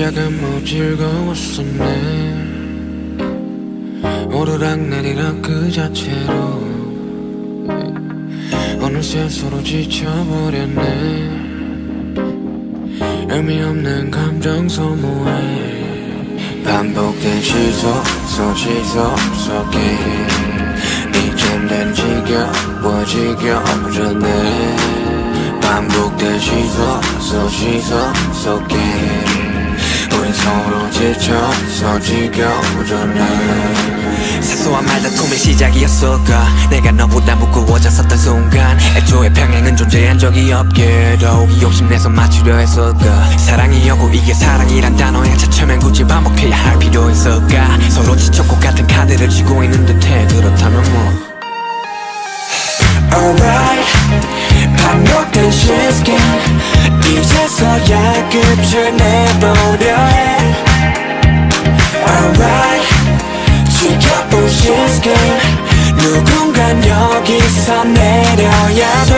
시작은 뭐 즐거웠었네. 오르락내리락 그 자체로 어느새 서로 지쳐버렸네. 의미 없는 감정 소모에 반복된 시속 속에 이젠 난 지겨워졌네. 반복된 시속 속에 우린 서로 지쳐서 지겨워졌네. 사소한 말다툼의 시작이었을까. 내가 너보다 무거워졌었던 순간 애초에 평행은 존재한 적이 없게도 욕심내서 맞추려 했을까. 사랑이었고 이게 사랑이란 단어에 차츰엔 굳이 반복해야 할 필요 있을까. 서로 지쳤고 같은 카드를 쥐고 있는 듯해. 그렇다면 뭐 Alright, 반복된 시스템 이제서야 끝을 내보려 해. Alright, 지켜본 시스템 누군간 여기서 내려야 돼.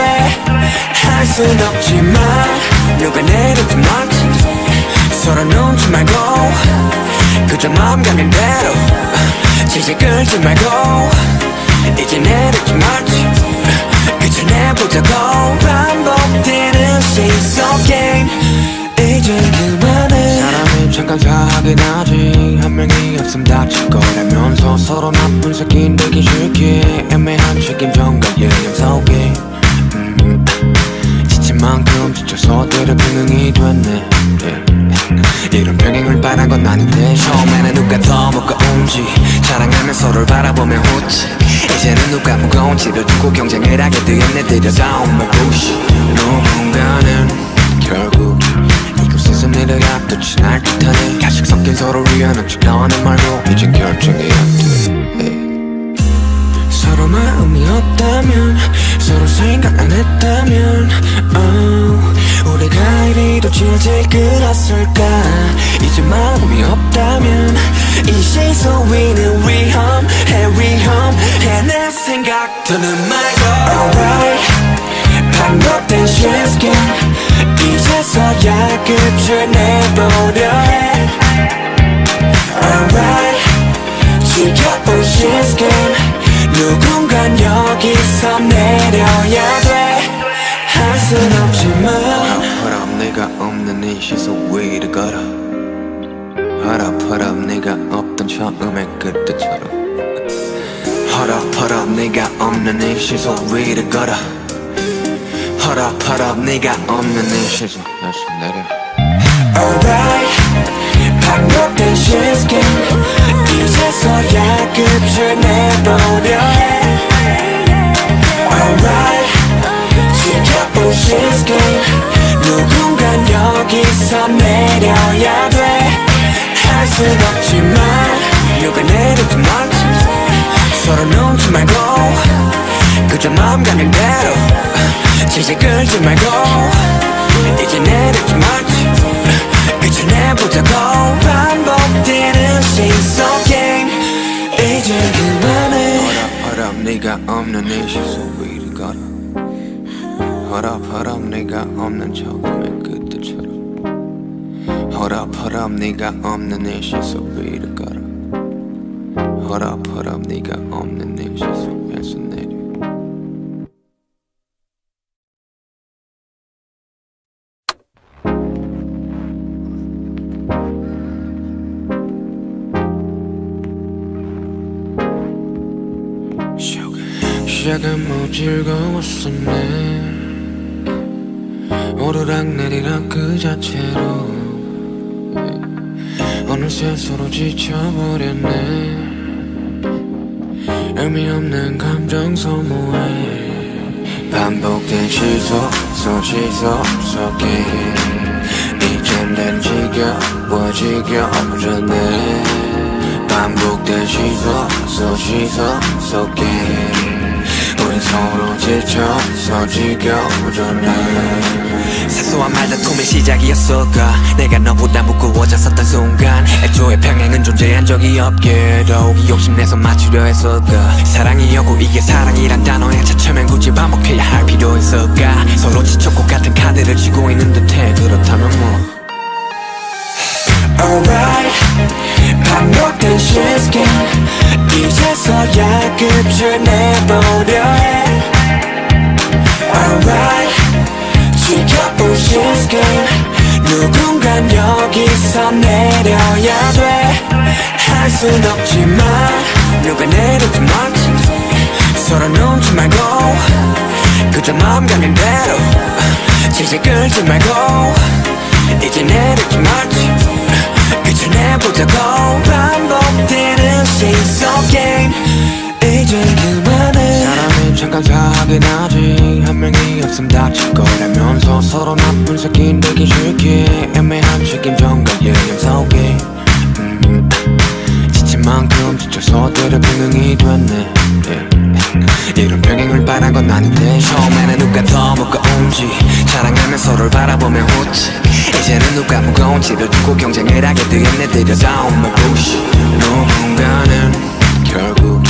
할 순 없지만 누가 내리든 말든 서로 눈치 말고 그저 마음 가는 대로 질질 끌지 말고 이제 내리지 말지 그저 내보자고. 반복되는 시속 게임 이제 그만해. 사람이 잠깐 사하긴 하지. 한 명이 없음 다칠 거라면서 서로 나쁜 새끼 되기 싫게 애매한 책임전과 예념 속에 지친 만큼 지쳐서 때려 병행이 됐네. 이런 병행을 바란 건 아닌데 처음에는 누가 더 무거운지 자랑하며 서로를 바라보며 웃지. 이제는 누가 무거운지를 두고 경쟁을 하게 되었네. 들여다온 말 부시. 누군가는 결국 이곳에서 내려가 끝이 날 듯하네. 가식 섞인 서로를 위하는 척 너는 말고 이젠 결정이 안 돼. 서로 마음이 없다면 서로 생각 안 했다면 우리가 이리도 질질 끌었을까. 이제 마음이 없다면 이 시속 위는 위험해. 내 생각 더는 말고. Alright, 반복된 시스템 이제서야 끝을 내보려 해. Alright, 지켜본 시스템 누군간 여기서 내려야 돼. 할 순 없지만 허락 내가 없는 이 시속 위를 걸어. 허락 내가 없던 처음의 그때처럼. 허락 내가 없는 이 시속 위를 걸어. 허락 네가 없는 이 시속 다시 내려. Alright, 반복된 시스템 이제서야 끝을 내보려 해. Alright, 지켜본 시스템 누군간 여기서 내려야 돼. 할 순 없지만 누가 내리든 말든 서로 눈치 말고 그저 마음 가는 대로 질질 끌지 말고 이제 내리지 말지 그저 내보자고. 반복되는 시속 게임 이제 그만해. 허락 네가 없는 이 시속 위를 걸어. 허락 네가 없는 처음의 그때처럼. 허락 네가 없는 이 시속 위를 걸어. 허락 네가 없는 이 시속에서 내려. 시작은 뭐 즐거웠었네. 오르락내리락 그 자체로 어느새 서로 지쳐버렸네. 의미 없는 감정 소모에 반복된 시속 속에 이젠 난 지겨워졌네. 반복된 시속 속에 우린 서로 지쳐서 지겨워졌네. 사소한 말다툼의 시작이었을까. 내가 너보다 무거워졌었던 순간 애초에 평행은 존재한 적이 없게도 욕심내서 맞추려 했을까. 사랑이었고 이게 사랑이란 단어에 차츰엔 굳이 반복해야 할 필요 있을까. 서로 지쳤고 같은 카드를 쥐고 있는 듯해. 그렇다면 뭐 Alright 반복된 시스템 이제서야 끝을 내보려 해 Alright 지켜본 시스템 누군간 여기서 내려야 돼 할 순 없지만 누가 내리든 말든 서로 눈치 말고 그저 마음 가는 대로 질질 끌지 말고 이제 내리지 말지 끝을 내보자고 반복되는 시속 게임 이젠 그만해 사람이 잠깐 사긴 하지 한 명이 없음 다칠 거라면서 서로 나쁜 새끼 되기 싫게 애매한 책임전과 예념 속에 지친 만큼 지쳐서 때려 병행이 됐네 이런 병행을 바란 건 아닌데 처음에는 누가 더 무거운지 자랑하며 서로를 바라보며 웃지 이제는 누가 무거운지를 두고 경쟁을 하게 되었네 들여다온 my bullshit 누군가는 결국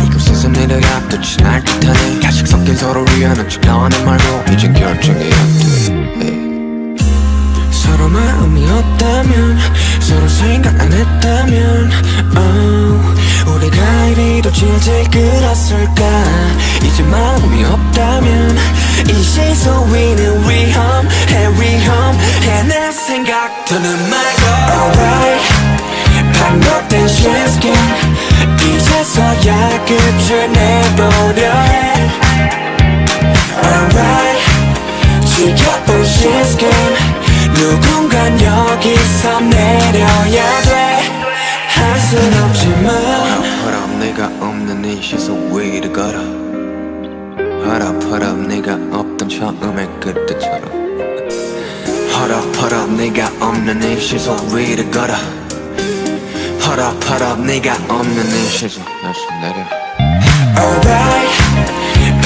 이곳에서 내려야 끝이 날 듯하네 가식 섞인 서로를 위한 척 나와는 말고 이젠 결정해야 돼 서로 마음이 없다면 서로 생각 안 했다면 우리가 이리도 질질 끌었을까 이제 마음이 없다면 이 시속 위는 위험해 내 생각들은 말고 Alright 반복된 시스템 이제서야 끝을 내보려 해 Alright 지켜본 시스템 누군간 여기서 내려야 돼 할 순 없지만 hold up 내가 없는 이 시속 위를 걸어 hold up 내가 없던 처음의 그때처럼 hold up 내가 없는 이 시속 위를 걸어 hold up 네가 없는 이 시속 다시 내려 Alright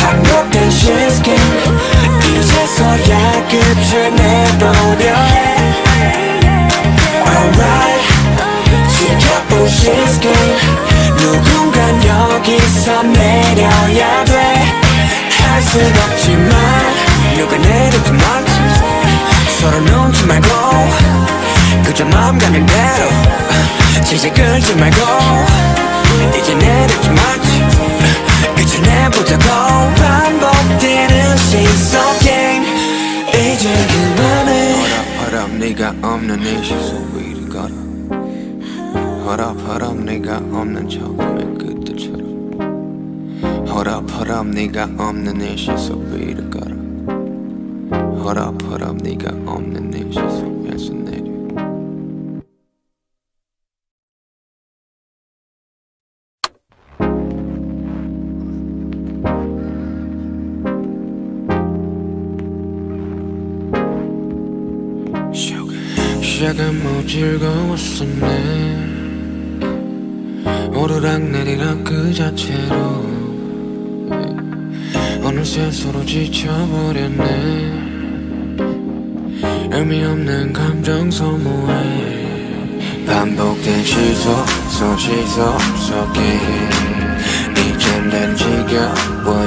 반복된 시스템 이제서야 끝을 내보려 해 Alright 지켜본 시스템 누군간 여기서 내려야 돼 할 순 없지만 누가 내리든 말든 서로 눈치 말고 그저 마음 가는 대로 질질 끌지 말고 이제 내리지 말지 끝을 내보자고 반복되는 시속 게임 이제 그만해 hold up 네가 없는 이 시속 위를 걸어 hold up 네가 없는 처음의 그때처럼 hold up 네가 없는 이 시속 위를 걸어 hold up 네가 없는 이 시속에서 내려 시작은 뭐 즐거웠었네 오르락내리락 그 자체로 어느새 서로 지쳐버렸네 의미 없는 감정 소모해 반복된 시속 속에 이젠 난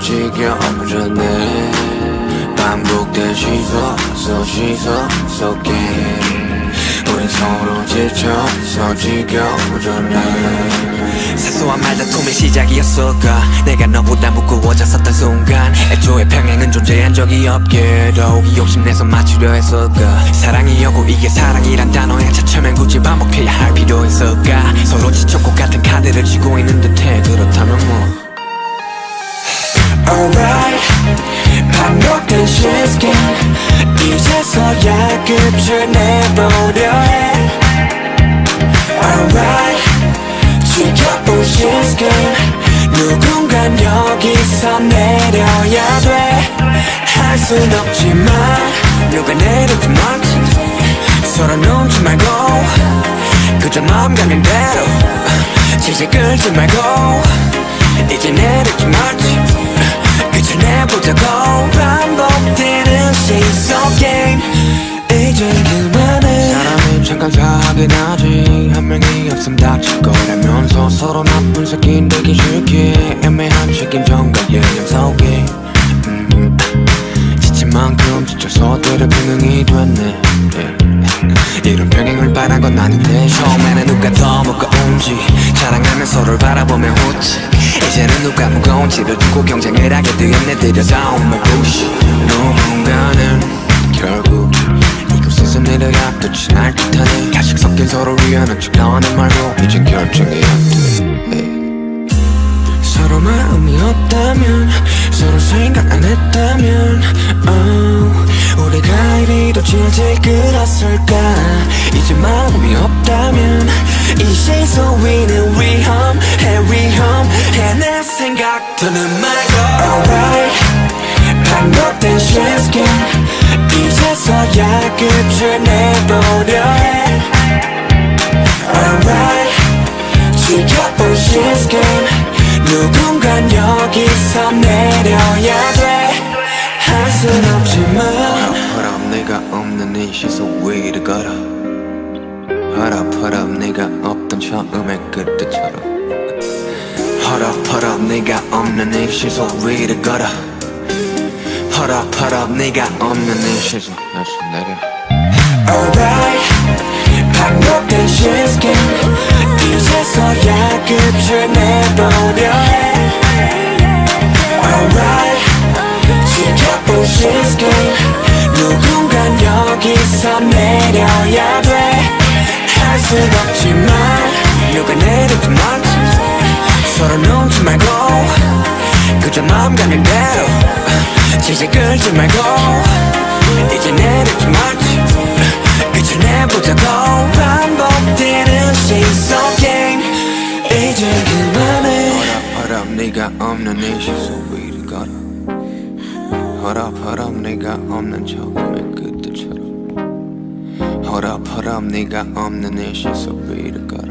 지겨워졌네 반복된 시속 속에 우린 서로 지쳐서 지겨워졌네 사소한 말다툼의 시작이었을까 내가 너보다 무거워졌었던 순간 애초에 평행은 존재한 적이 없게도 욕심내서 맞추려 했을까 사랑이었고 이게 사랑이란 단어에 차츰엔 굳이 반복해야 할 필요 있을까 서로 지쳤고 같은 카드를 쥐고 있는 듯해 그렇다면 뭐 Alright 반복된 시스템 이제서야 끝을 내보려 해 Alright 지켜본 시스템 누군간 여기서 내려야 돼 할 순 없지만 누가 내리든 말든 서로 눈치 말고 그저 마음 가는 대로 질질 끌지 말고 이제 내리지 말지 끝을 내보자고 반복되는 시속 게임 이젠 그만해 사람이 잠깐 사긴 하지 한 명이 없음 다칠 거라면서 서로 나쁜 새끼 되기 싫게 애매한 책임전과 예념 속에 지친 만큼 지쳐서 때려 병행이 됐네 이런 병행을 바란 건 아닌데 호치 이제는 누가 무거운 집을 두고 경쟁을 하게 되었네 들여다 온말 bullshit 누군가는 결국 이곳에서 내를 앞두지 날 듯하네 가식 섞인 서로 위하는 척 나와는 말고 이젠 결정이 안돼 서로 마음이 없다면 서로 생각 안 했다면 우리가 이리도 질질 끌었을까 이제 마음이 없다면 이 시선 위는 위험해 내 생각 더는 말고 Alright 반복된 shift 이제서야 끝을 내보려 해 Alright 지켜본 shift 누군간 여기서 내려야 돼 할 순 없지만 허럽 내가 없는 이 시속 위를 걸어 허럽 내가 없던 처음의 그때처럼 허럽 내가 없는 이 시속 위를 걸어 허럽 내가 없는 이 시속 다시 내려 Alright 반복된 shift 이제서야 끝을 내보려 해 Alright 지켜본 shift 누군간 여기서 내려야 돼 할 순 없지만 누가 내리든 말든 서로 놓지 말고 그저 마음 가는 대로 질질 끌지 말고 이제 내리지 말지 끝을 내보자고 반복되는 시속 게임 이제 그만해 허럽 네가 없는 이 시속 위를 걸어 허럽 네가 없는 처음의 그때처럼 허럽 네가 없는 이 시속 위를 걸어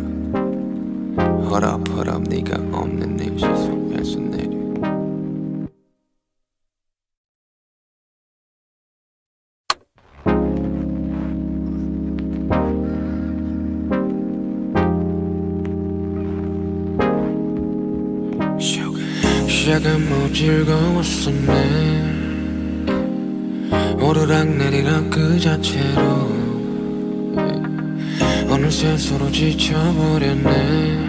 허럽 네가 없는 이 시속에서 내려 시작은 뭐 즐거웠었네 오르락내리락 그 자체로 어느새 서로 지쳐버렸네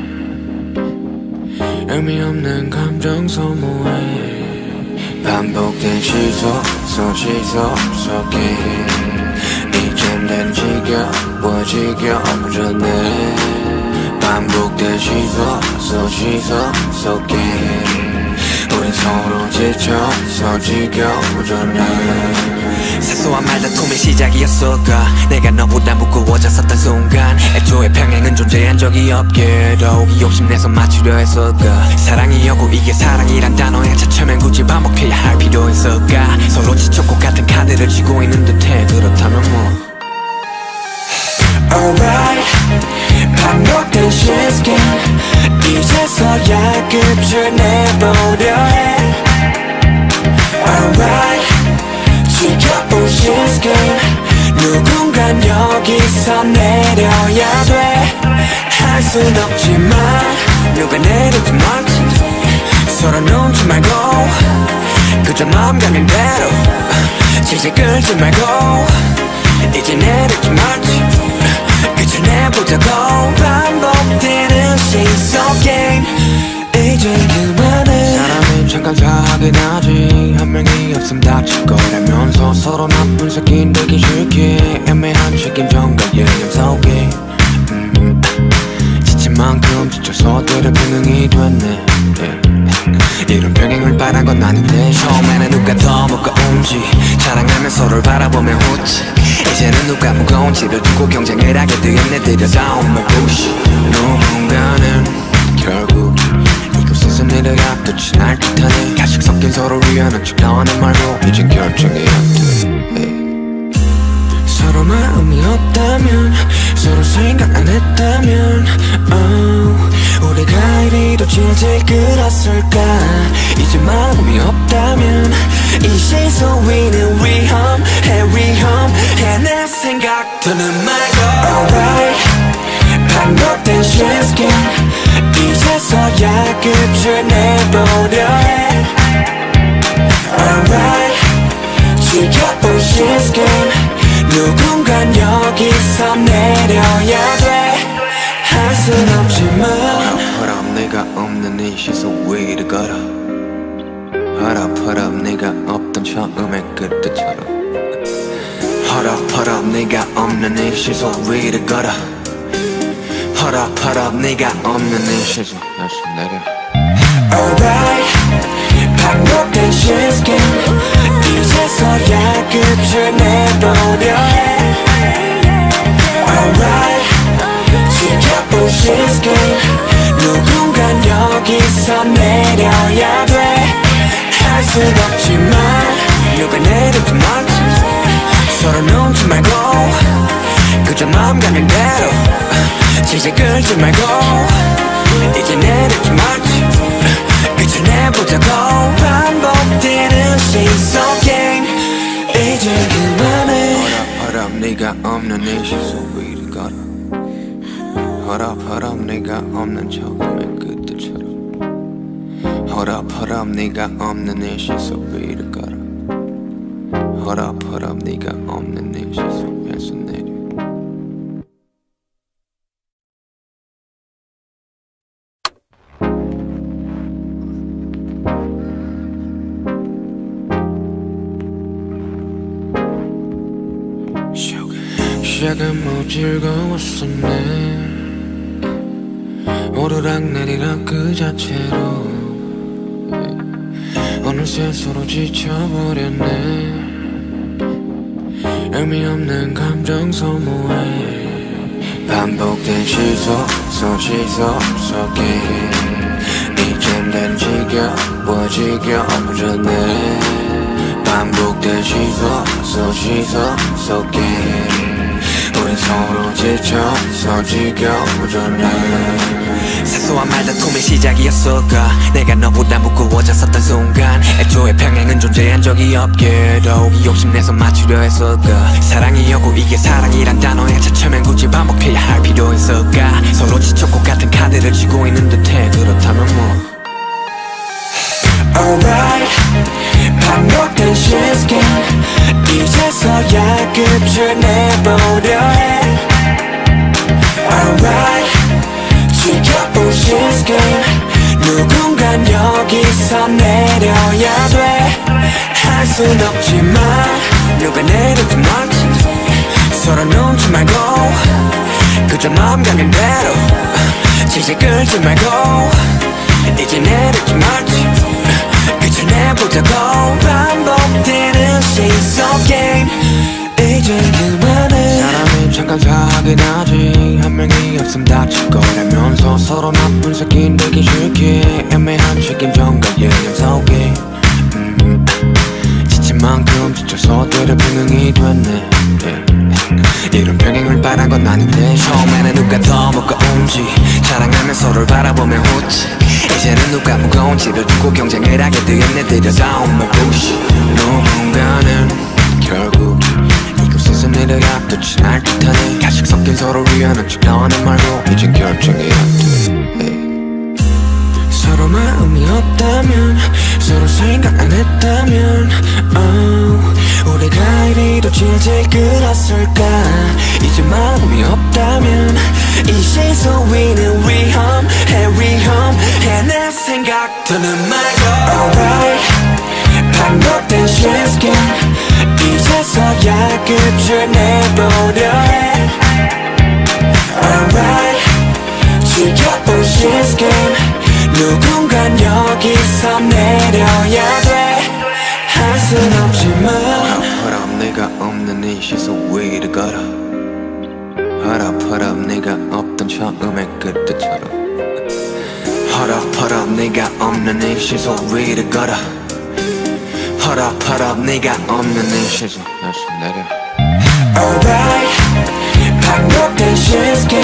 의미 없는 감정 소모해 반복된 시속 속에 이젠 난 지겨워졌네 반복된 시속 속에 우린 서로 지쳐서 지겨워졌네 사소한 말다툼의 시작이었을까 내가 너보다 무거워졌었던 순간 애초에 평행은 존재한 적이 없게도 욕심내서 맞추려 했을까 사랑이었고 이게 사랑이란 단어에 차츰엔 굳이 반복해야 할 필요 있을까 서로 지쳤고 같은 카드를 쥐고 있는 듯해 그렇다면 뭐 Alright 반복된 shift 이제서야 끝을 내보려 해 Alright 지켜본 shift 누군간 여기서 내려야 돼 할 순 없지만 누가 내리든 말든 서로 놓지 말고 그저 마음 가는 대로 질질 끌지 말고 이제 내리지 말지 끝을 내보자고 반복되는 시속 게임 이제 그만해 사람이 잠깐 사하긴 하지 한 명이 없음 다칠 거라면서 서로 나쁜 새끼인 되기 싫게 애매한 책임전과 예념 속에 지친 만큼 지쳐서 때려 병행이 됐네 이런 병행을 바란 건 아닌데 처음에는 누가 더 무거운지 자랑하며 서로를 바라보며 웃지 이제는 누가 무거운 집을 두고 경쟁을 하게 되었네 들여다 온말 bullshit 누군가는 결국 이곳에서 내를 앞두지 날 듯하네 가식 섞인 서로 위하는 척 나와는 말고 이젠 결정이 안돼 서로 마음이 없다면 서로 생각 안 했다면 우리가 이리도 질질 끌었을까 이제 마음이 없다면 이 시선 위는 위험해 내 생각 더는 말고 Alright 반복된 shift 이제서야 끝을 내보려 해 Alright 지켜본 shift 누군간 여기서 내려야 돼 할 순 없지만 허럽 내가 없는 네 시속 위를 걸어 헐업 네가 없던 처음의 그때처럼 헐업 네가 없는 네 시속 위를 걸어 헐업 네가 없는 네 시속 다시 내려 Alright 반복된 시스템 이제서야 끝을 내보려 해 Alright 지켜본 시스템 누군간 여기서 내려야 돼 할 순 없지만 누가 내리든 말든 서로 놓지 말고 그저 마음 가는 대로 지지 끌지 말고 이제 내리지 말지 그저 내보자고 반복되는 시속 게임 이제 그만해 헐업 네가 없는 네 시속 위를 걸어 헐업 네가 없는 처음의 그때처럼 헐업 네가 없는 네 시속 위를 걸어 헐업 네가 없는 네 시속에서 내려 시작은 뭐 즐거웠었네 오르락내리락 그 자체로 어느새 서로 지쳐버렸네 의미 없는 감정 소모해 반복된 시속 속에 이젠 난 지겨워졌네 반복된 시속 속에 우린 서로 지쳐서 지겨워졌네 사소한 말다툼의 시작이었을까 내가 너보다 무거워졌었던 순간 애초에 평행은 존재한 적이 없게도 욕심내서 맞추려 했을까 사랑이었고 이게 사랑이란 단어에 차츰엔 굳이 반복해야 할 필요 있을까 서로 지쳤고 같은 카드를 쥐고 있는 듯해 그렇다면 뭐 Alright 반복된 시스템 이제서야 끝을 내보려 해 Alright 지켜본 시스템 누군간 여기서 내려야 돼 할 순 없지만 누가 내리든 말든 서로 놓지 말고 그저 마음 가는 대로 지지 끌지 말고 이제 내리지 말지 그저 내보자고 반복되는 시속 게임 이제 그만해 사람이 잠깐 사긴 하지 한 명이 없음 다칠 거라면서 서로 나쁜 새끼 되기 싫게 애매한 책임전과 예능 속에 지친 만큼 지쳐서 때려 병행이 됐네 이런 병행을 바란 건 아닌데 처음에는 누가 더 무거운지 자랑하며 서로를 바라보며 웃지 이제는 누가 무거운지를 두고 경쟁을 하게 되었네 들여다온 말부시 누군가는 결국 이곳에서 내려가듯이 날 탓하네 가식 섞인 서로 위하는 척 너는 말고 이젠 결정이 안돼 서로 마음이 없다면 서로 생각 안 했다면 우리가 이리도 질질 끌었을까 이제 마음이 없다면 이 시속 위는 위험해 내 생각 더는 말고 Alright 반복된 시스템 이제서야 끝을 내보려 해 Alright 지켜본 시스템 누군간 여기서 내려야 돼 할 순 없지만 헐업 네가 없는 네 시속 위를 걸어 헐업 네가 없던 처음의 그때처럼 헐업 네가 없는 네 시속 위를 걸어 헐업 네가 없는 네 시속 다시 내려 Alright 반복된 시스템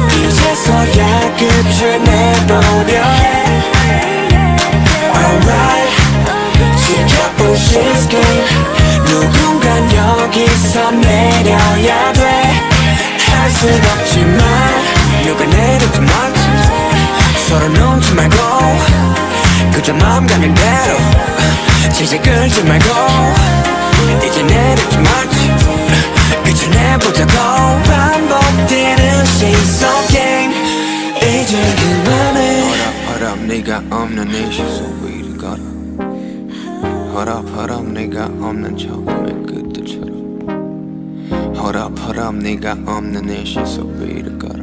이제서야 끝을 내보려 해 Alright 지켜본 시스템 누군간 여기서 내려야 돼 할 순 없지만 누가 내리든 말든 서로 놓지 말고 그저 마음 가는 대로 지지 끌지 말고 이제 내리지 말지 그저 내보자고 반복되는 시속 게임 이제 그만해 헐업 네가 없는 이 시소 위를 걸어 헐업 네가 없는 처음의 그때처럼 헐업 네가 없는 이 시소 위를 걸어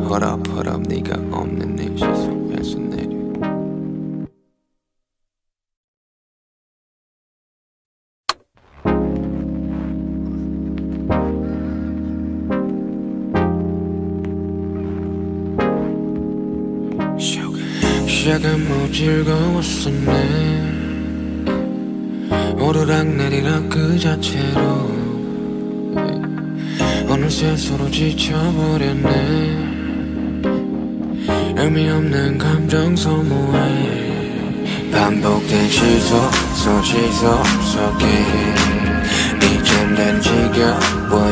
헐업 네가 없는 이 시소에서 내려 시작은 뭐 즐거웠었네 오르락내리락 그 자체로 어느새 서로 지쳐버렸네 의미 없는 감정 소모에 반복된 시소 속에 이젠 난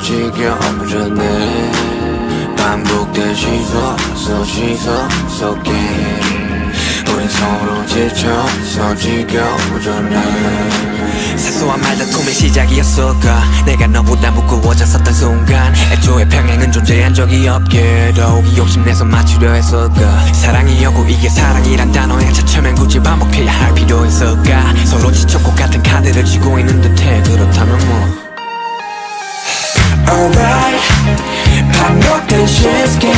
지겨워졌네 반복된 시소 속에 우린 서로 지쳐서 지겨워졌네 사소한 말다툼의 시작이었을까 내가 너보다 무거워졌었던 순간 애초에 평행은 존재한 적이 없게도 욕심내서 맞추려 했을까 사랑이었고 이게 사랑이란 단어에 차츰엔 굳이 반복해야 할 필요 있을까 서로 지쳤고 같은 카드를 쥐고 있는 듯해 그렇다면 뭐 Alright 반복된 시스템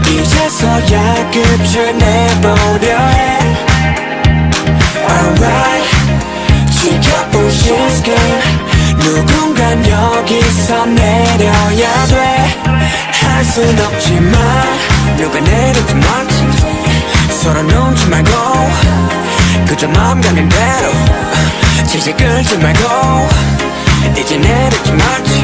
이제서야 끝을 내보려 해 Alright 지켜본 시스템 누군간 여기서 내려야 돼 할 순 없지만 누가 내리든 말든 서로 눈치 말고 그저 마음 가는 대로 질질 끌지 말고 이제 내리지 말지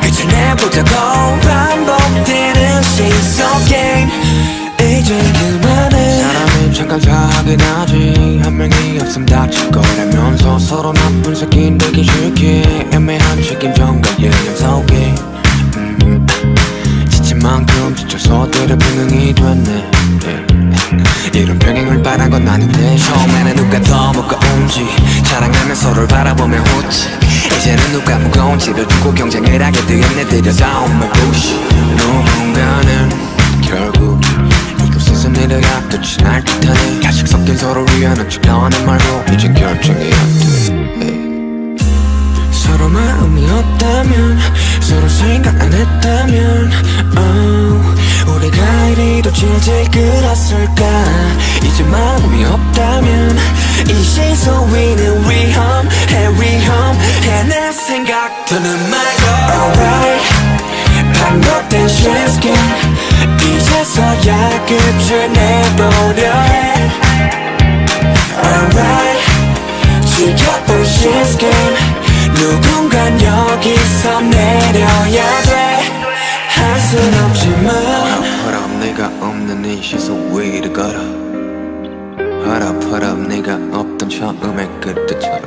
끝을 내보자고 반복되는 시속 게임 이제 그만해 사람이 잠깐 사하긴 하지 한 명이 없음 다칠 거라면서 서로 나쁜 새끼 되기 싫게 애매한 책임전과 예념 속에 지친 만큼 지쳐서 때려 병행이 됐네 이런 병행을 바란 건 아닌데 처음에는 누가 더 무거운지 자랑하며 서로를 바라보며 웃지 이제는 누가 무거운지를 두고 경쟁을 하게 되었네 들여다온 말 부시 누군가는 결국 이곳에서 내려가 끝이 날 듯하네 가식 섞인 서로를 위하는 척 너는 말고 이젠 결정이 안돼 서로 마음이 없다면 서로 생각 안 했다면 우리가 이리도 질질 끌었을까 이제 마음이 없다면 이 시소 위는 위험해 내 생각 더는 말고 Alright 반복된 시스템 이제서야 끝을 내보려 해 Alright 지켜본 시스템 누군간 여기서 내려야 돼 할 순 없지만 헐업 네가 없는 이 시소 위를 걸어 헐업 네가 없던 처음의 그때처럼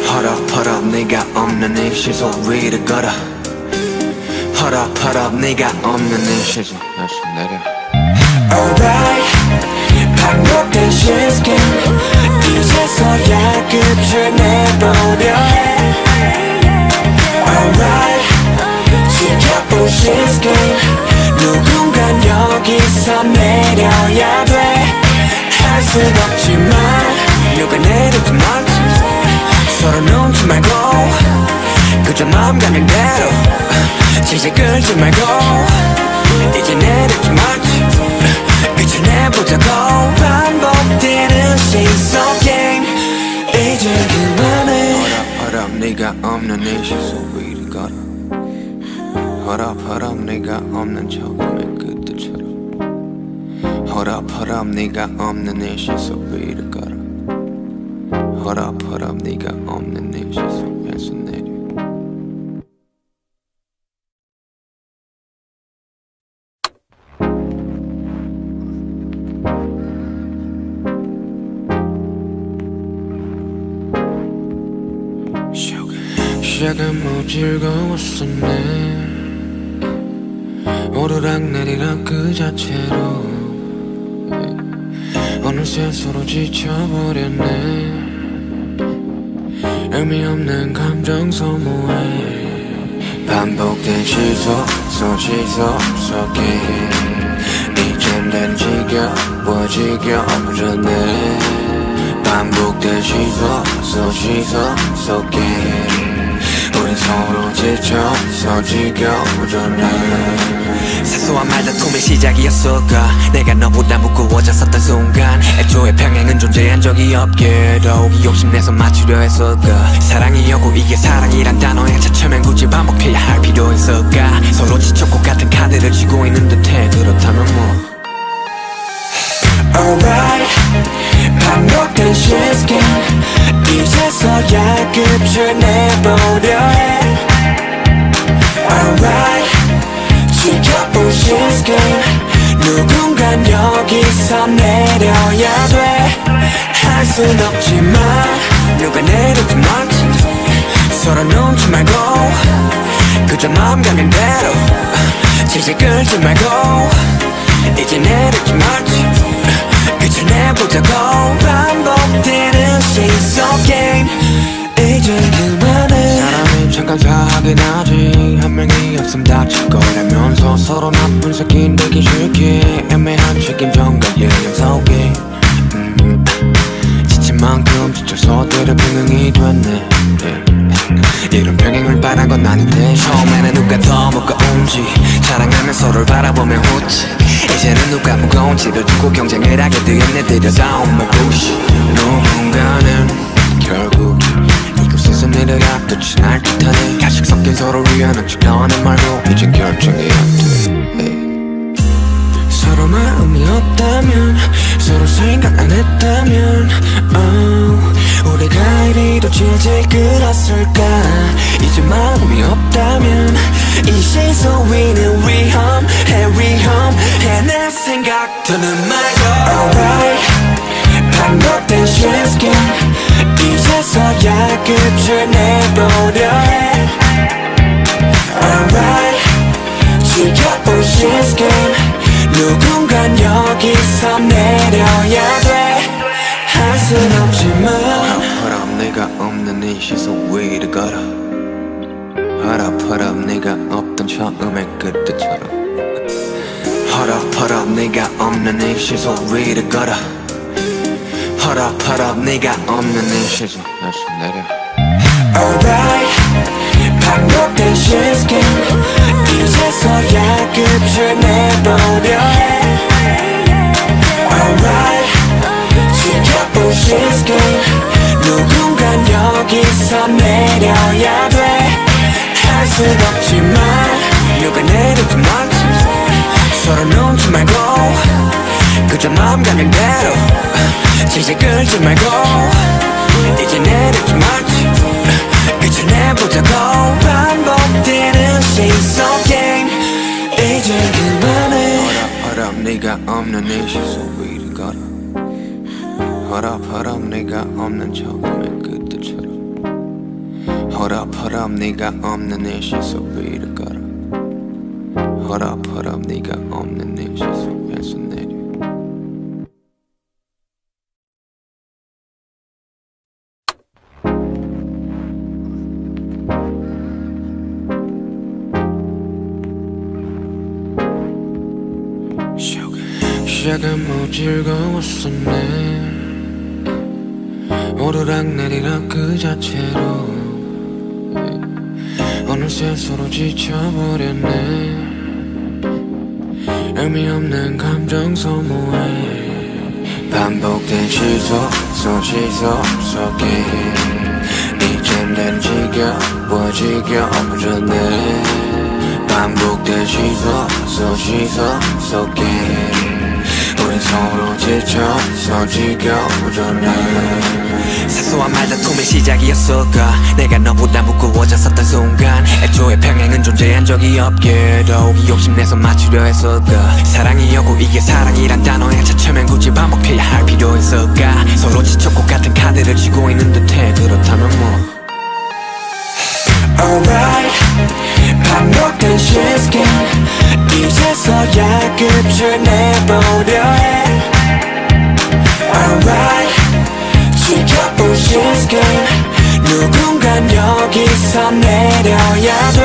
헐업 네가 없는 이 시소 위를 걸어 헐업 네가 없는 이 시소에서 내려 Alright 반복된 시스템 이제서야 끝을 내보려 해 Alright 지켜본 시스템 누군간 여기서 내려야 돼 할 순 없지만 누가 내리든 말든 서로 눈치 말고 그저 마음 가는 대로 질질 끌지 말고 이제 내리지 말지 끝을 내보자고 반복되는 시속 게임 이제 그만해 헐업 네가 없는 이 시소 위를 걸어 헐업 네가 없는 처음의 그때처럼 헐업 네가 없는 이 시소 위를 걸어 헐업 네가 없는 이 시소에서 내려 시작은 뭐 즐거웠었네 오르락내리락 그 자체로 어느새 서로 지쳐버렸네 의미 없는 감정 소모에 반복된 시소 속에 이젠 이젠 지겨워지네 반복된 시선 속에 우린 서로 지쳐서 지겨워졌네 사소한 말다툼의 시작이었을까 내가 너보다 무거워졌었던 순간 애초에 평행은 존재한 적이 없게도 욕심내서 맞추려 했을까 사랑이었고 이게 사랑이란 단어에 차츰엔 굳이 반복해야 할 필요 있을까 서로 지쳤고 같은 카드를 쥐고 있는 듯해 그렇다면 뭐 Alright 반복된 시스템 이제서야 끝을 내보려 해 Alright 지켜본 시스템 누군간 여기서 내려야 돼 할 순 없지만 누가 내리든 말든 서로 눈치 말고 그저 마음 가는 대로 질질 끌지 말고 이제 내리지 말지 끝을 내보자고 반복되는 시속 게임 이젠 그만해 사람이 잠깐 사하긴 하지 한 명이 없음 다칠 거라면서 서로 나쁜 새끼 되기 싫게 애매한 책임전과 예념 속에 지친 만큼 지쳐서 때려 병행이 됐네 이런 병행을 바란 건 아닌데 처음에는 누가 더 무거운지 자랑하며 서로를 바라보며 웃지 이제는 누가 무거운지를 두고 경쟁을 하게 되었네 들여다온 말부시 누군가는 결국 이곳에서 내려갔듯이 날 탓하네 가식 섞인 서로를 위하는 척 너는 말고 이젠 결정이 안돼 서로 마음이 없다면 서로 생각 안 했다면 우리가 이리도 질질 끌었을까 이제 마음이 없다면 이 시선 위는 위험해 내 생각들은 말고 Alright 반복된 시스템 이제서야 끝을 내보려 해 Alright 지켜본 시스템 누군간 여기서 내려야 돼 할 순 없지만 허락 내가 없는 이 시선 위를 걸어 허락 내가 없던 처음의 그때처럼 허락 내가 없는 이 시선 위를 걸어 허락 내가 없는 이 시선 다시 내려 Alright 반복된 시스템 이제서야 끝을 내보려 해 Alright 지켜본 시스템 누군간 여기서 내려야 돼 할 순 없지만 누가 내리든 말든 서로 눈치 말고 그저 마음 가는 대로 질질 끌지 말고 이제 내리지 말지 끝을 내보자고 반복되는 시속 게임 이제 그만해 허락 네가 없는 이 시속 위를 걸어 허락 네가 없는 처음의 그때처럼 허락 네가 없는 이 시속 위를 걸어 허락 네가 없는 이 시속에서 내려 시작은 뭐 즐거웠었네 오르락내리락 그 자체로 어느새 서로 지쳐버렸네 의미 없는 감정 소모해 반복된 시속 속에 이젠 난 지겨워졌네 반복된 시속 속에 우린 서로 지쳐서 지겨워졌네 사소한 말다툼의 시작이었을까 내가 너보다 무거워졌었던 순간 애초에 평행은 존재한 적이 없게도 욕심내서 맞추려 했을까 사랑이었고 이게 사랑이란 단어에 차츰엔 굳이 반복해야 할 필요 있을까 서로 지쳤고 같은 카드를 쥐고 있는 듯해 그렇다면 뭐 Alright 반복된 시스템 이제서야 끝을 내보려 해 Alright 지켜본 시스템 누군간 여기서 내려야 돼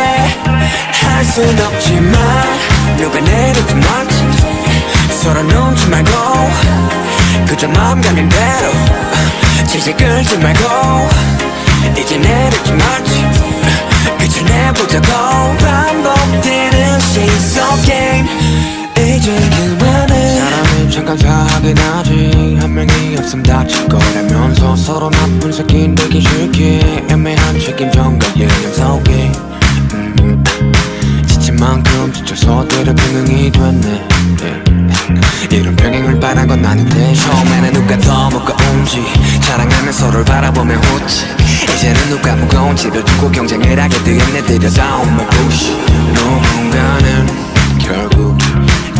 할 순 없지만 누가 내리든 말든 서로 눈치 말고 그저 마음 가는 대로 질질 끌지 말고 이제 내려지 말지 그저 내보자고 반복되는 시속 게임 이제 그만해 사람이 잠깐 사하긴 하지 한 명이 없음 다칠 거라면서 서로 나쁜 새끼 되기 싫게 애매한 책임전과 예념 속에 지친 만큼 지쳐서 때려 병행이 됐네 이런 병행을 바란 건 아닌데 처음에는 누가 더 무거운지 자랑하며 서로를 바라보며 웃지 이제는 누가 무거운지를 두고 경쟁을 하게 되었네 들여다온 my bullshit 누군가는 결국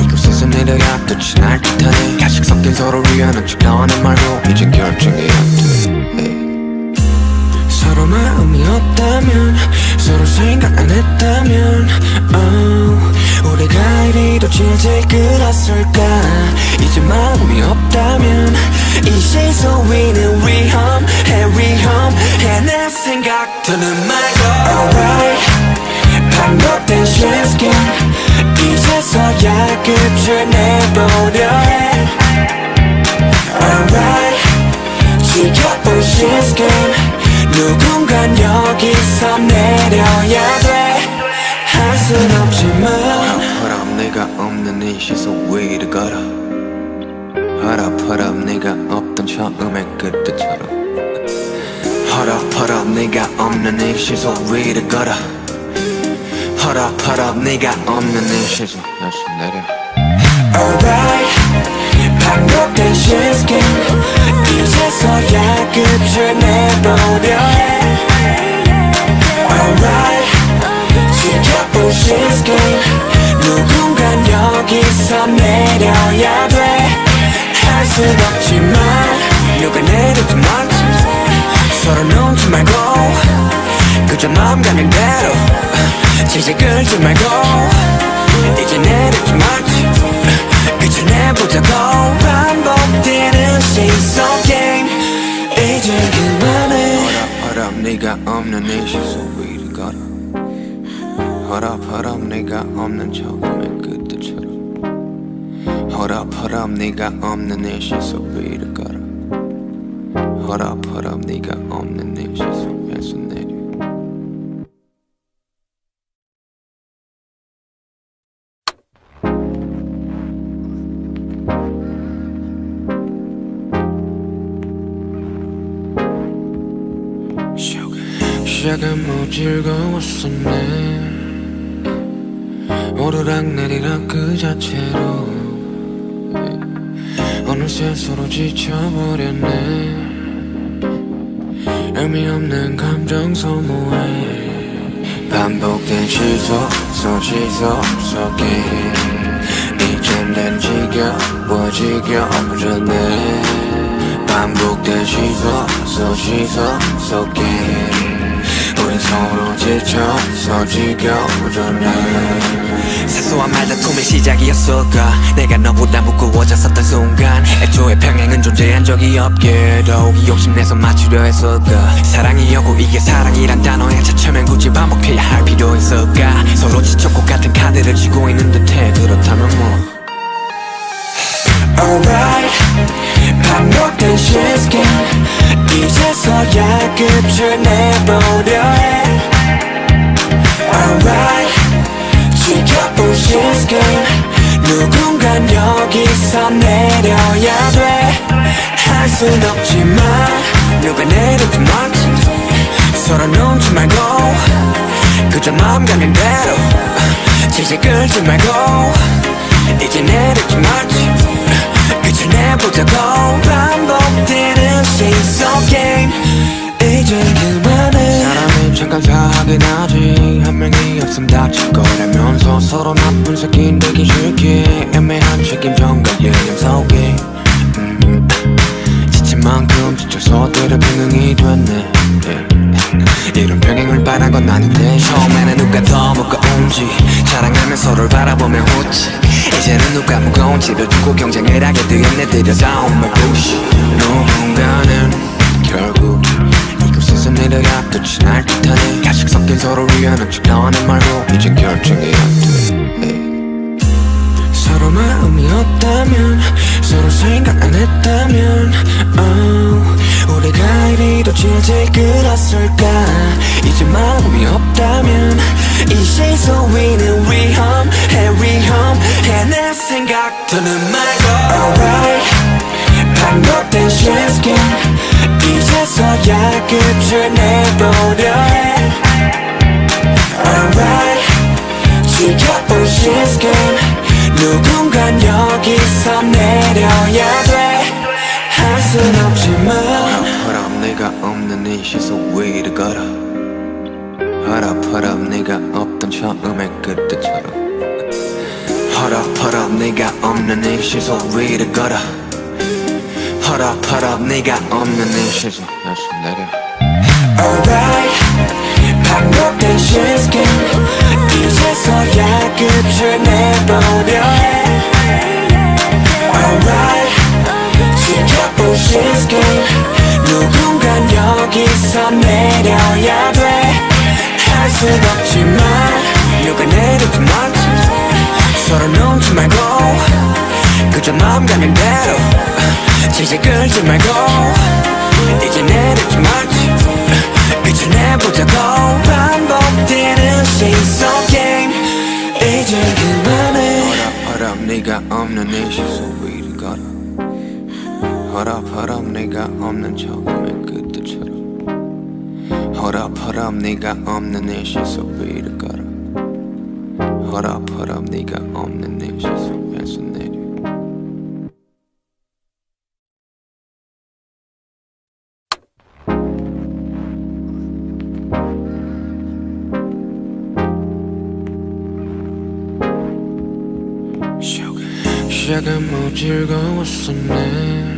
이곳에서 내려야 끝이 날 듯하네 가식 섞인 서로를 위하는 척 너는 말고 이젠 결정이 안돼 서로 마음이 없다면 서로 생각 안 했다면 우리가 이리도 질질 끌었을까 이제 마음이 없다면 이 시속 위는 위험해 내 생각 더는 말고 Alright 반복된 shift game 이제서야 끝을 내보려 해 Alright 지켜본 shift game 누군간 여기서 내려야 돼 할 순 없지만 허락 내가 없는 이 시속 위를 걸어 허락 내가 없던 처음의 그때처럼 허락 내가 없는 이 시속 위를 걸어 허락 네가 없는 이 시속 다시 내려 Alright 반복된 shift game 이제서야 끝을 내보려 해 Alright 지켜본 shift game 누군간 여기서 내려야 돼 할 순 없지만 누가 내려도 말지 서로 눈치 말고 그저 마음 가는 대로 질질 끌지 말고 이제 내려지 말지 그저 내보자고 반복되는 시속 게임 이제 그만해 허락 네가 없는 이 시속 위를 걸어 허락 네가 없는 처음의 그때처럼 허락 네가 없는 이 시속 위를 걸어 허락 네가 없는 이 시속에서 내려 시작은 뭐 즐거웠었네 오르락내리락 그 자체로 어느새 서로 지쳐버렸네 의미 없는 감정 소모해 반복된 시속 속에 이젠 난 지겨워졌네 반복된 시속 속에 우린 서로 지쳐서 지겨워졌네 사소한 말다툼의 시작이었을까 내가 너보다 무거워졌었던 순간 애초에 평행은 존재한 적이 없게도 욕심내서 맞추려 했을까 사랑이었고 이게 사랑이란 단어에 차츰엔 굳이 반복해야 할 필요 있을까 서로 지쳤고 같은 카드를 쥐고 있는 듯해 그렇다면 뭐 Alright 반복된 shift game 이제서야 끝을 내보려 해 Alright 지켜본 shift game 누군간 여기서 내려야 돼 할 순 없지만 누가 내려도 말지 서로 눈치 말고 그저 마음 가는 대로 질질 끌지 말고 이제 내려지 말지 그저 내보자고 반복되는 시속 게임 이젠 그만해 사람이 잠깐 사하긴 하지 한 명이 없음 다칠 거라면서 서로 나쁜 새끼 되기 싫게 애매한 책임전과 예념 속에 지친 만큼 지쳐서 때려 병행이 됐네 이런 병행을 바란 건 아닌데 처음에는 누가 더 무거운지 자랑하며 서로를 바라보며 웃지 이제는 누가 무거운지를 두고 경쟁을 하게 되었네 들여다온 my bullshit 누군가는 결국 이곳에서 내려야 끝이 날 듯하네 가식 섞인 서로를 위하는 척 너는 말고 이젠 결정이 안돼 서로 마음이 없다 없다면 서로 생각 안 했다면 우리가 이리도 질질 끌었을까 이제 마음이 없다면 이 시선 위는 위험해 내 생각 더는 말고 Alright 반복된 시스템 이제서야 끝을 내보려 해 Alright 지켜볼 시스템 누군간 여기서 내려야 돼 할 순 없지만 hold up 네가 없는 이 시선 위를 걸어 hold up 네가 없던 처음의 그때처럼 hold up 네가 없는 이 시선 위를 걸어 hold up 네가 없는 이 시선 다시 내려 Alright 반복된 시스템 이제서야 끝을 내보려 해 Alright 지켜볼 시스템 누군간 여기서 내려야 돼 할 순 없지만 누가 내리든 말든 서로 놓지 말고 그저 마음 가는 대로 질질 끌지 말고 이제 내리지 말지 끝을 내보자고 반복되는 시선 게임 이제 그만해 Hold up 네가 없는 이 시선 위를 걸어 Hold up 네가 없는 처음의 그때처럼 Hold up 네가 없는 이 시선 위를 걸어 Hold up 네가 없는 이 시선 위에서 내려 시작은 뭐 즐거웠었네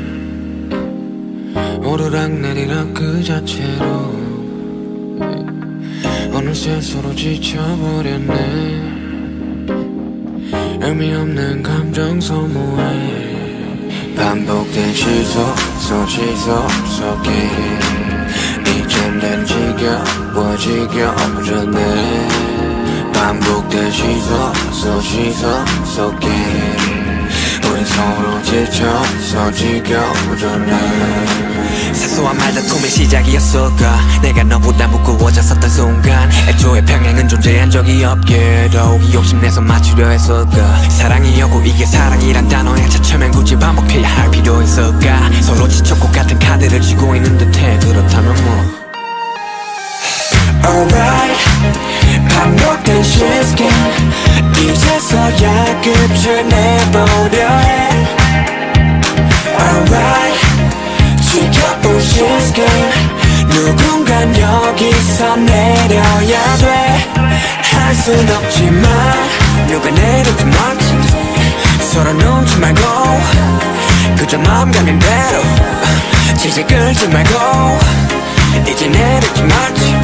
오르락내리락 그 자체로 어느새 서로 지쳐버렸네 의미 없는 감정 소모에 반복된 시속 속에 이젠 난 지겨워지네 반복된 시속 속에 우린 서로 지쳐서 지겨워졌네 사소한 말다툼의 시작이었을까 내가 너보다 무거워졌었던 순간 애초에 평행은 존재한 적이 없게도 욕심내서 맞추려 했을까 사랑이었고 이게 사랑이란 단어에 차츰엔 굳이 반복해야 할 필요 있을까 서로 지쳤고 같은 카드를 쥐고 있는 듯해 그렇다면 뭐 Alright 반복된 시스템 이제서야 끝을 내보려 해 Alright 지켜볼 시스템 누군간 여기서 내려야 돼 할 순 없지만 누가 내리든 말든 서로 놓지 말고 그저 마음 가는 대로 질질 끌지 말고 이제 내리지 말지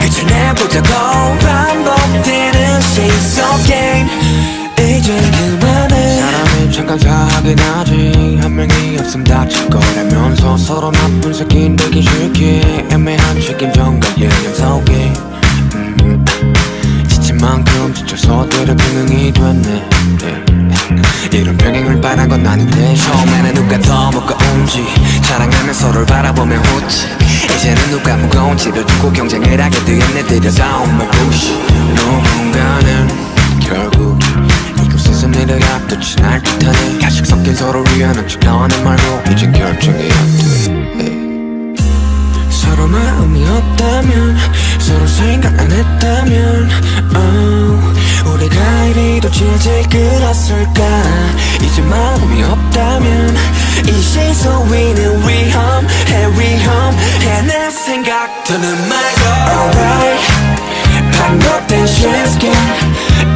끝을 내보자고 반복되는 시선 게임 이젠 그만해 사람이 잠깐 사하긴 하지 한 명이 없음 다칠 거라면서 서로 나쁜 새끼 되기 싫게 애매한 책임전과 예념 속에 지친 만큼 지쳐서 때려 평행이 됐네 이런 평행을 바란 건 아닌데 처음에는 누가 더 무거운지 자랑하며 서로를 바라보며 웃지 이제는 누가 무거운지를 두고 경쟁을 하게 되었네 들여다온 말부시 누군가는 결국 이곳에서 내려가 끝이 날 듯하네 가식 섞인 서로를 위하는 척 나와는 말고 이젠 결정해야 돼 서로 마음이 없다면 서로 생각 안 했다면 우리가 이리도 질질 끌었을까 이제 마음이 없다면 이 시선 위는 위험해 내 생각 더는 말고 Alright 반복된 시스템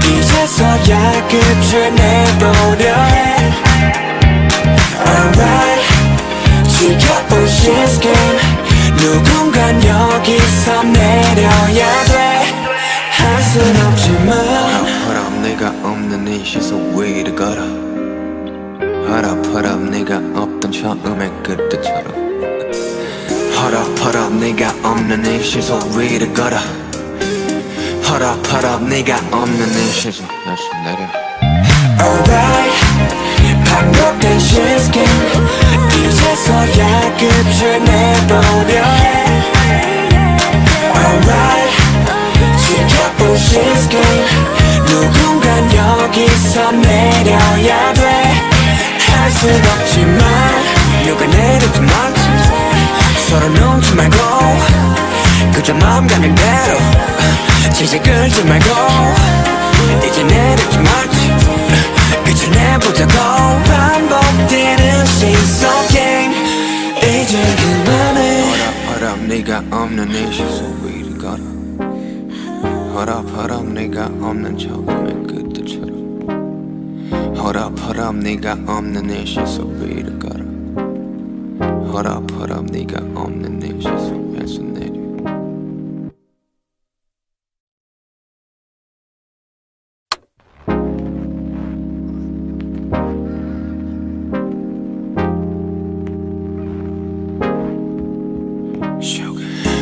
이제서야 끝을 내보려 해 Alright 지켜볼 시스템 누군간 여기서 내려야 돼 할 순 없지만 Hold up 네가 없는 이 시선 위를 걸어 Hold up 네가 없던 처음의 그때처럼 Hold up 네가 없는 이 시선 위를 걸어 Hold up 네가 없는 이 시선 다시 내려 Alright 반복된 시스템 이제서야 끝을 내보려 해 Alright 지켜본 시스템 누군간 여기서 내려야 돼 할 순 없지만 누가 내리든 말든 서로 놓지 말고 그저 마음 가는 대로 질질 끌지 말고 이제 내리지 말지 끝을 내보자고 반복되는 시속 게임 이제 그만해 Hold up 네가 없는 이 시속 위를 걸어 Hold up 네가 없는 처음의 그때처럼 Hold up 네가 없는 이 시속 위를 걸어 Hold up 네가 없는 이 시속에서 내려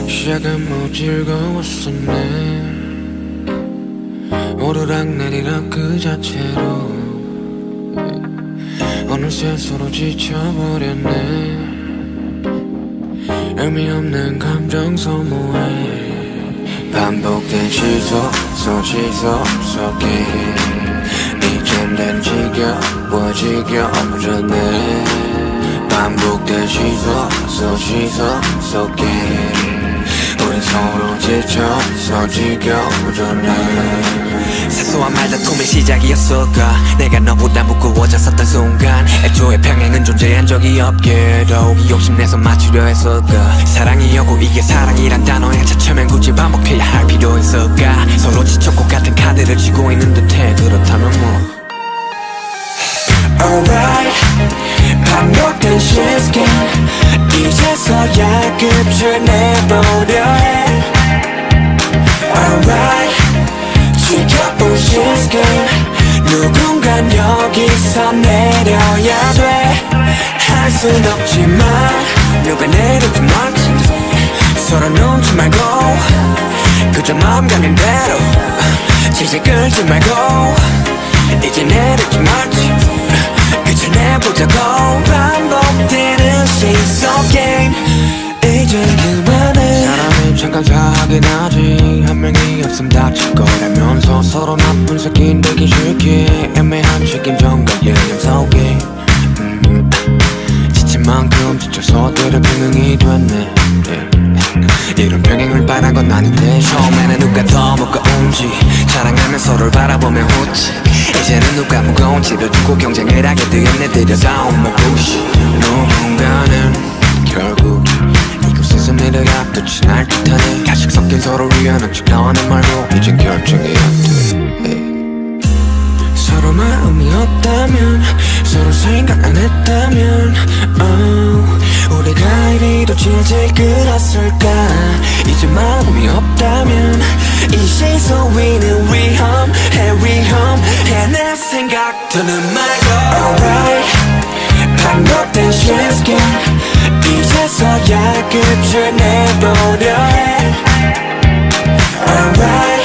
시작은 뭐 즐거웠었네 오르락내리락 그 자체로 어느새 서로 지쳐버렸네 의미 없는 감정 소모해 반복된 시속 속에 이젠 난 지겨워졌네 반복된 시속 속에 우린 서로 지쳐서 지겨워졌네 사소한 말다툼의 시작이었을까 내가 너보다 무거워졌었던 순간 애초에 평행은 존재한 적이 없게도 욕심내서 맞추려 했을까 사랑이었고 이게 사랑이란 단어에 차츰엔 굳이 반복해야 할 필요 있을까 서로 지쳤고 같은 카드를 쥐고 있는 듯해 그렇다면 뭐 Alright 반복된 시스템 이제서야 끝을 내보려 해 Alright 지켜본 시스템 누군간 여기서 내려야 돼 할 순 없지만 누가 내리든 말든 서로 놓지 말고 그저 마음 가는 대로 질질 끌지 말고 이제 내리지 말지 끝을 내보자고 반복되는 시속 게임 이제 그만해 사람이 잠깐 사하긴 하지 한 명이 없음 다칠 거라면서 서로 나쁜 새끼 되기 싫게 애매한 책임전과 예념 속에 지친 만큼 지쳐서 때려 병행이 됐네 이런 병행을 바란 건 아닌데 처음에는 누가 더 무거운지 자랑하며 서로를 바라보며 웃지 이제는 누가 무거운지를 두고 경쟁을 하게 되었네 들여다온 말부시 누군가는 결국 이곳에서 내려가 끝이 날 듯하네 가식 섞인 서로를 위하는 척 너는 말고 이젠 결정이 안돼 서로 마음이 없다면 서로 생각 안 했다면 우리가 이리도 질질 끌었을까 이제 마음이 없다면 이 시속 위는 위험해 내 생각 더는 말고 Alright 반복된 시스템 이제서야 끝을 내보려 해 Alright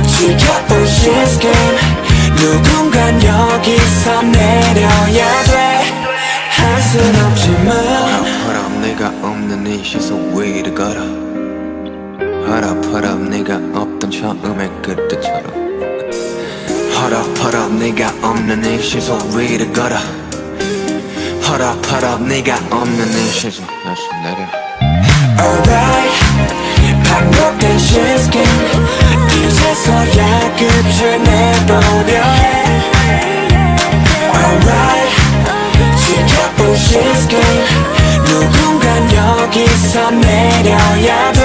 지켜본 시스템 누군간 여기서 내려야 돼 할 순 없지만 Hold up 네가 없는 이 시속 위를 걸어 Hold up 네가 없던 처음의 그때처럼 Hold up 네가 없는 이 시속 위를 걸어 Hold up 네가 없는 이 시속에서 내려 Alright 반복된 시스템 이제서야 끝을 내보려 해 Alright 지켜본 시스템 누군간 여기서 내려야 돼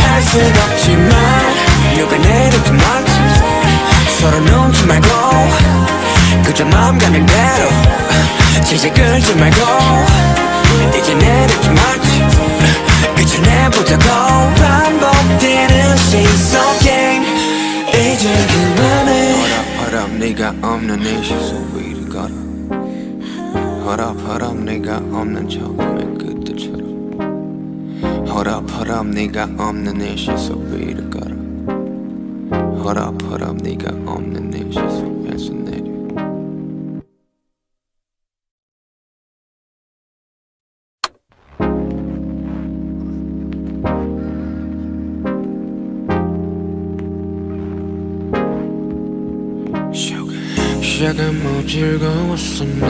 할 순 없지만 누가 내리든 말든 서로 놓지 말고 그저 마음 가는 대로 질질 끌지 말고 이제 내리지 말지 끝을 내보자고 반복되는 시속 게임 이제 그만해 Hold up 네가 없는 이 시속 위를 걸어 Hold up 네가 없는 처음의 그때처럼 Hold up 네가 없는 이 시속 위를 걸어 Hold up 네가 없는 이 시속에서 내려 시작은 뭐 즐거웠었네.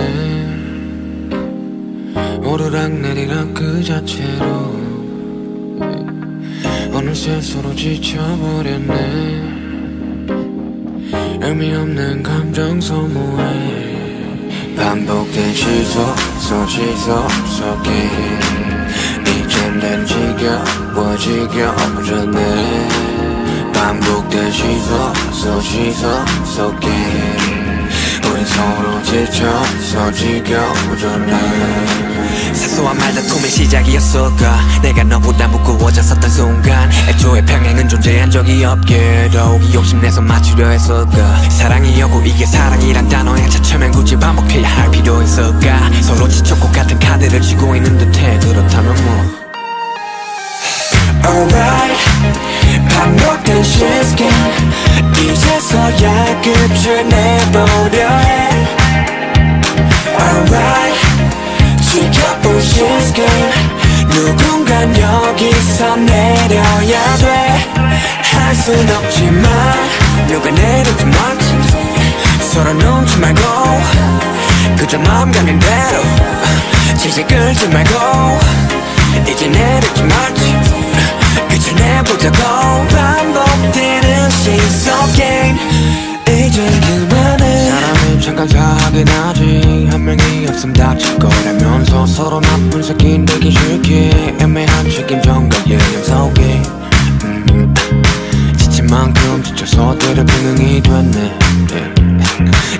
오르락내리락 그 자체로 어느새 서로 지쳐버렸네. 의미 없는 감정 소모에 반복된 시소 속에 이젠 난 지겨워졌네. 반복된 시소 속에 우린 서로 지쳐서 지겨워졌네. 사소한 말다툼의 시작이었을까. 내가 너보다 무거워졌었던 순간 애초에 평행은 존재한 적이 없게도 욕심내서 맞추려 했을까. 사랑이었고 이게 사랑이란 단어에 차츰엔 굳이 반복해야 할 필요 있을까. 서로 지쳤고 같은 카드를 쥐고 있는 듯해. 그렇다면 뭐 Alright, 반복된 시스템 이제서야 끝을 내보려 해. Alright, 지켜본 시스템 누군간 여기서 내려야 돼. 할 순 없지만 누가 내리든 말지 서로 눈치 말고 그저 마음 가는 대로 질질 끌지 말고 이제 내리지 말지 끝을 내보자고. 반복되는 시속 게임 이젠 그만해. 사람이 잠깐 사하긴 하지. 한 명이 없음 다칠 거라면서 서로 나쁜 새끼 되기 싫게 애매한 책임전과 예념 속에 지친 만큼 지쳐서 때려 병행이 됐네.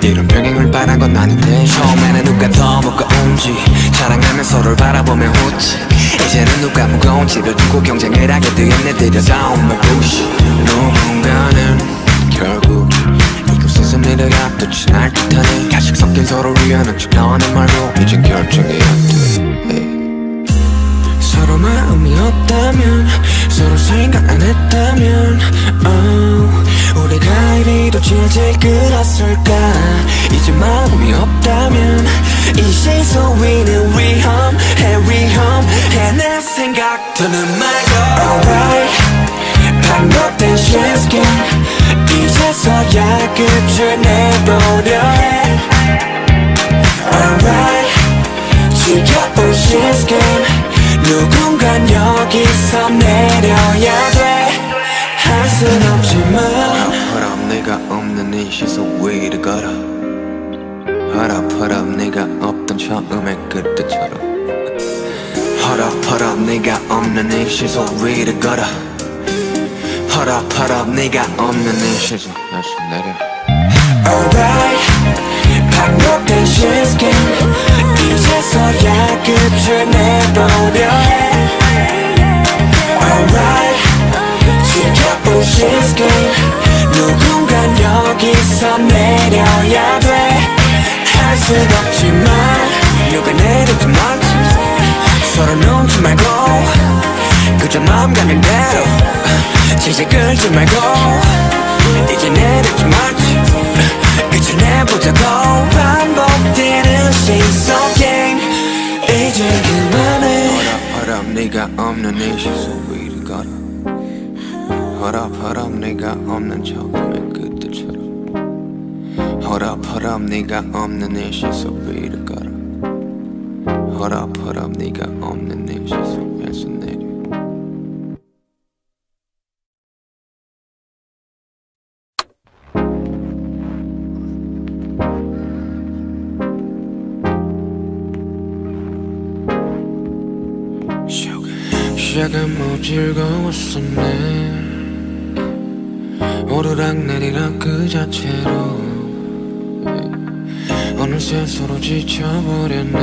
이런 병행을 바란 건 아닌데 처음에는 누가 더 무거운지 자랑하며 서로를 바라보며 웃지. 이제는 누가 무거운지를 두고 경쟁을 하게 되었네. 들여다온 말부시. 누군가는 결국 이곳에서 내려야 또 지날 듯하네. 가식 섞인 서로를 위하는 척 나와는 말로 이젠 결정해야 돼. 서로 마음이 없다면 서로 생각 안 했다면 우리가 이리도 질질 끌었을까. 이제 마음이 없다면 이 시소 위는 위험해. 내 생각들은 말고 Alright, 반복된 시스템 이제서야 끝을 내보려 해. Alright, 지켜본 시스템 누군간 여기서 내려야 돼. 할 순 없지만 내가 없는 이 시소 위를 걸어. 허럽 내가 없던 처음의 그때처럼. 허럽 내가 없는 이 시소 위를 걸어. 허럽 내가 없는 이 시소 다시 내려. Alright, 반복된 시스템 이제서야 끝을 내보려 해. Alright, 지켜본 시스템 누군간 여기서 내려야 돼. 할 순 없지만 누가 내리든 말지 서로 눈치 말고 그저 마음 가는 대로 질질 끌지 말고 이제 내리지 말지 끝을 내보자고. 반복되는 시속 게임 이제 그만해. 허럽 네가 없는 이 시소 위를 걸어. 허럽 네가 없는 처음의 그때처럼. 허럽 네가 없는 이 시소 위를 걸어. 허럽 네가 없는 이 시소에서 내려. 시작은 뭐 즐거웠었네. 오르락내리락 그 자체로 어느새 서로 지쳐버렸네.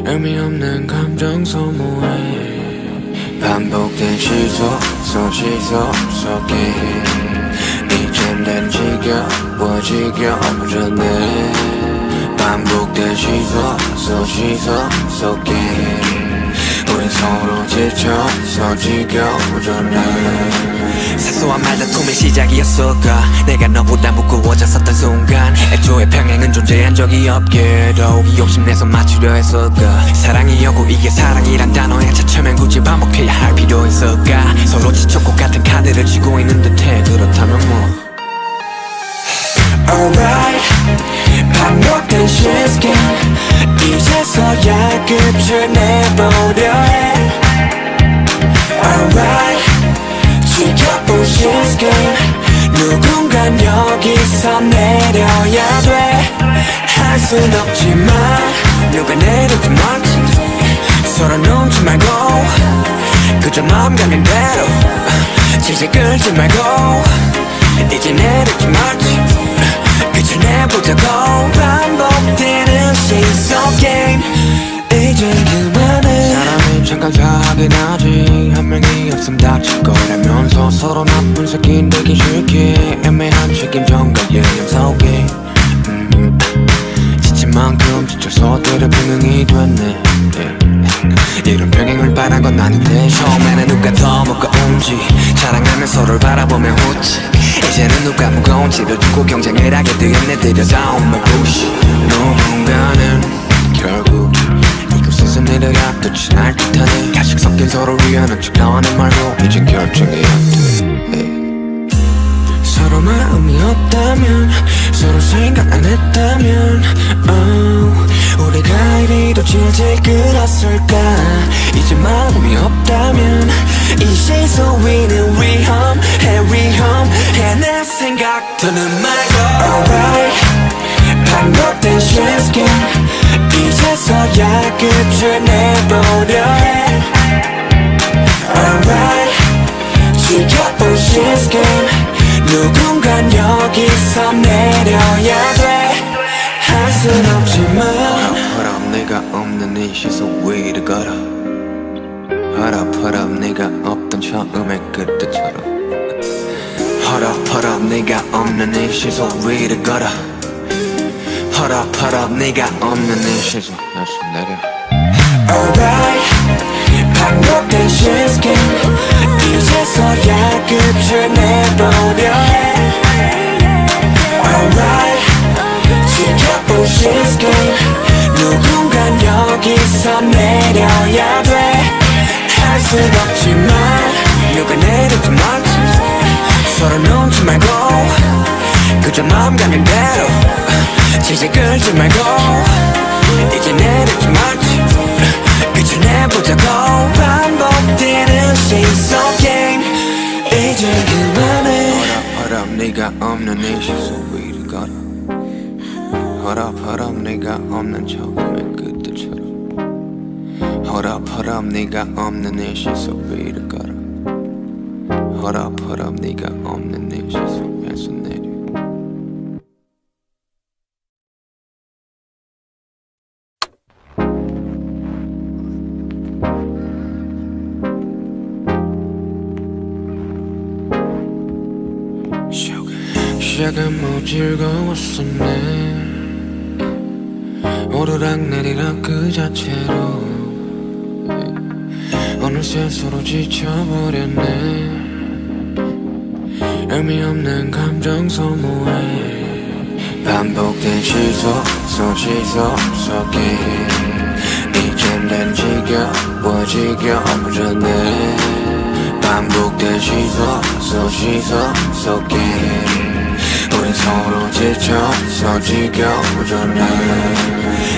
의미 없는 감정 소모에 반복된 시소 속에 이젠 난 지겨워졌네. 반복된 시소 속에 우린 서로 지쳐서 지겨워졌네. 사소한 말다툼의 시작이었을까. 내가 너보다 무거워졌었던 순간 애초에 평행은 존재한 적이 없게도 욕심내서 맞추려 했을까. 사랑이었고 이게 사랑이란 단어에 차츰엔 굳이 반복해야 할 필요 있을까. 서로 지쳤고 같은 카드를 쥐고 있는 듯해. 그렇다면 뭐 Alright 반복된 시스템 이제서야 끝을 내보려 해 Alright 지켜본 시스템 누군간 여기서 내려야 돼 할 순 없지만 누가 내려도 맞지 서로 눈치 말고 그저 마음 가는 대로 질질 끌지 말고 이제 내려지 말지 끝을 내보자고 반복되는 시속 게임 이제 그만해 사람이 잠깐 사긴 하지 한 명이 없음 다칠 거라면서 서로 나쁜 새끼 되기 싫게 애매한 책임전과 예념 속에 지친 만큼 지쳐서 때려 병행이 됐네 이런 병행을 바란 건 아닌데 처음에는 누가 더 무거운지 자랑하며 서로를 바라보며 웃지 이제는 누가 무거운지를 두고 경쟁을 하게 되었네 들여다온 말부시 누군가는 결국 이곳에서 내려가 끝이 날 듯하네 가식 섞인 서로 위하는 척 나와는 말고 이젠 결정해야 돼 서로 마음이 없다면 서로 생각 안 했다면 우리가 이리도 질질 끌었을까 이제 마음이 없다면 이 시속 위는 위험해 내 생각 더는 말고 Alright 반복된 시스템 이제서야 끝을 내보려 해 Alright 지켜본 시스템 누군간 여기서 내려야 돼 할 순 없지만 허럽 내가 없는 이 시속 위를 걸어 허럽 내가 없던 처음의 그때처럼 허럽 내가 없는 이 시속 위를 걸어 허럽 내가 없는 이 시속 다시 내려 Alright 반복된 시스템 이제서야 끝을 내보려 해 Alright 지켜본 시스템 누군간 여기서 내려야 돼 할 순 없지만 누가 내려도 맞지 서로 눈치 말고 그저 마음 가는 대로 질질 끌지 말고 이제 내려지 말지 끝을 내보자고 반복되는 시속 게임 이제 그만해 허럽 네가 없는 이 시속 위를 걸어 허럽 네가 없는 처음의 그때처럼 허럽 네가 없는 이 시속 위를 걸어 허럽 네가 없는 이 시속에서 내려 시작은 뭐 즐거웠었네 오르락내리락 그 자체로 어느새 서로 지쳐버렸네 의미 없는 감정 소모해 반복된 시속 속에 이젠 난 지겨워졌네 반복된 시속 속에 우린 서로 지쳐서 지겨워졌네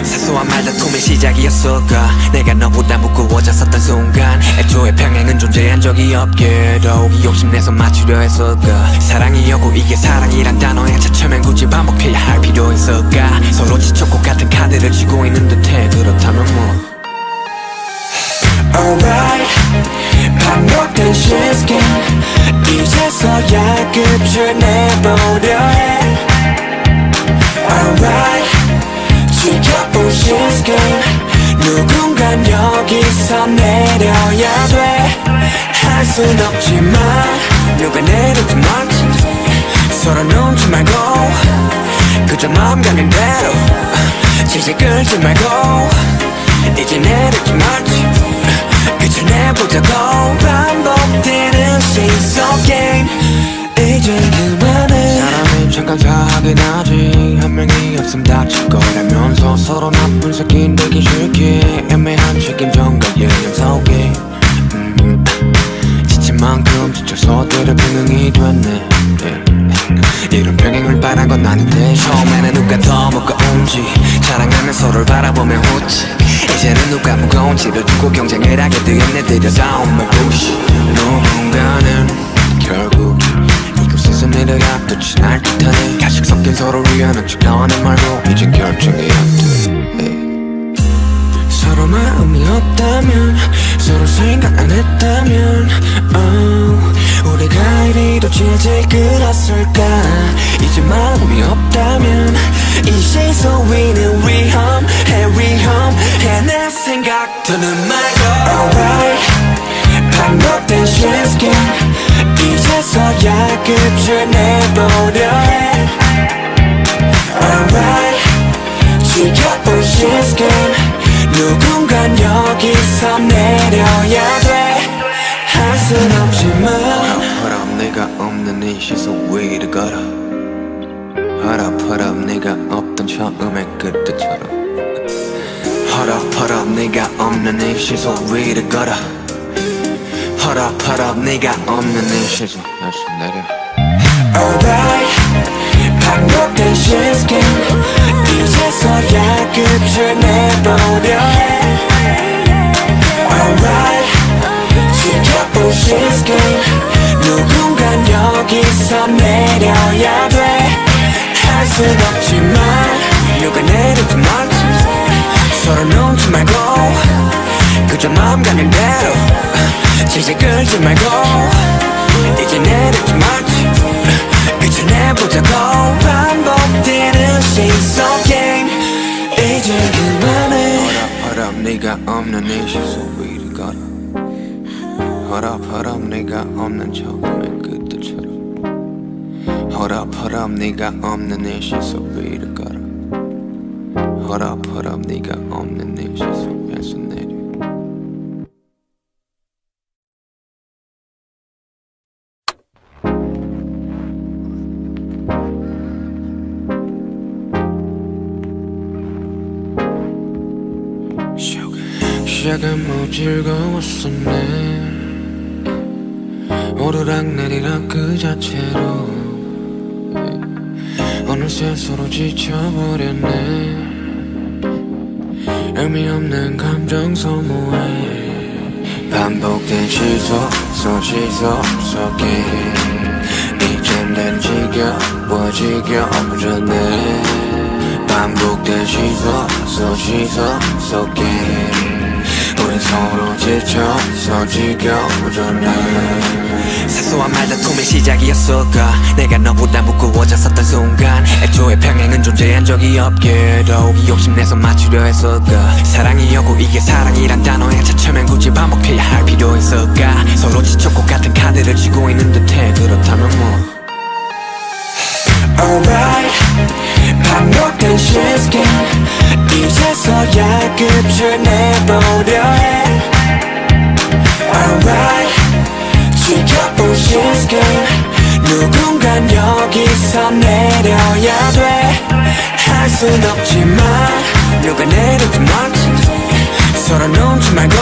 사소한 말다툼의 시작이었을까 내가 너보다 무거워졌었던 순간 애초에 평행은 존재한 적이 없게도 욕심내서 맞추려 했을까 사랑이었고 이게 사랑이란 단어에 차츰엔 굳이 반복해야 할 필요 있을까 서로 지쳤고 같은 카드를 쥐고 있는 듯해 그렇다면 뭐 Alright 반복된 시스템 이제서야 끝을 내보려 해 Alright 지켜본 시스템 누군간 여기서 내려야 돼 할 순 없지만 누가 내려도 맞지 서로 눈치 말고 그저 마음 가는 대로 질질 끌지 말고 이제 내려지 말지 끝을 내보자고 반복되는 시속 게임 이제 그만해 사람이 잠깐 사긴 하지 한 명이 없음 다칠 거라면서 서로 나쁜 새끼 되기 싫게 애매한 책임전과 예념 속에 지친 만큼 지쳐서 때려 병행이 됐네 이런 병행을 바란 건 아닌데 처음에는 누가 더 무거운지 자랑하며 서로를 바라보며 웃지 이제는 누가 무거운지를 두고 경쟁을 하게 되었네 들여다온 말부시 누군가는 결국 이곳에서 내려야 끝이 날 듯하네 가식 섞인 서로를 위하는 척 너는 말고 이젠 결정해야 돼 서로 마음이 없다면 서로 생각 안 했다면 우리가 이리도 질질 끌었을까 이제 마음이 없다면 이 시선 위는 위험해 내 생각 더는 말고 Alright 반복된 시스템 이제서야 끝을 내보려 해 Alright 지켜볼 시스템 누군간 여기서 내려야 돼 할 순 없지만 허락 내가 없는 이 시선 위를 걸어 허락 네가 없던 처음의 그때처럼 허락 네가 없는 이 시선 위를 걸어 허락 네가 없는 이 시선 다시 내려 Alright 반복된 시스템 이제서야 끝을 내보려 해 Alright 지켜볼 시스템 누군간 여기서 내려야 돼 할 순 없지만 누가 내리든 말든 서로 놓지 말고 그저 마음 가는 대로 질질 끌지 말고 이제 내리든 말든 그저 내보자고 반복되는 시선 게임 이제 그만해 허락 네가 없는 이 시선 위를 걸어 허락 네가 없는 처음의 그때처럼 허락 네가 없는 이 시선 위를 걸어 허락 네가 없는 이 시선에서 내려 시작은 뭐 즐거웠었네 오르락내리락 그 자체로 어느새 서로 지쳐버렸네 의미 없는 감정 소모해 반복된 시소 속에 이젠 난 지겨워졌네 반복된 시소 속에 우린 서로 지쳐서 지겨워졌네 사소한 말다툼의 시작이었을까 내가 너보다 무거워졌었던 순간 애초에 평행은 존재한 적이 없게도 욕심내서 맞추려 했을까 사랑이었고 이게 사랑이란 단어에 차츰엔 굳이 반복해야 할 필요 있을까 서로 지쳤고 같은 카드를 쥐고 있는 듯해 그렇다면 뭐 Alright 반복된 시스템 이제서야 끝을 내보려 해 Alright 지켜볼 시스템 누군간 여기서 내려야 돼 할 순 없지만 누가 내리든 말든 서로 놓지 말고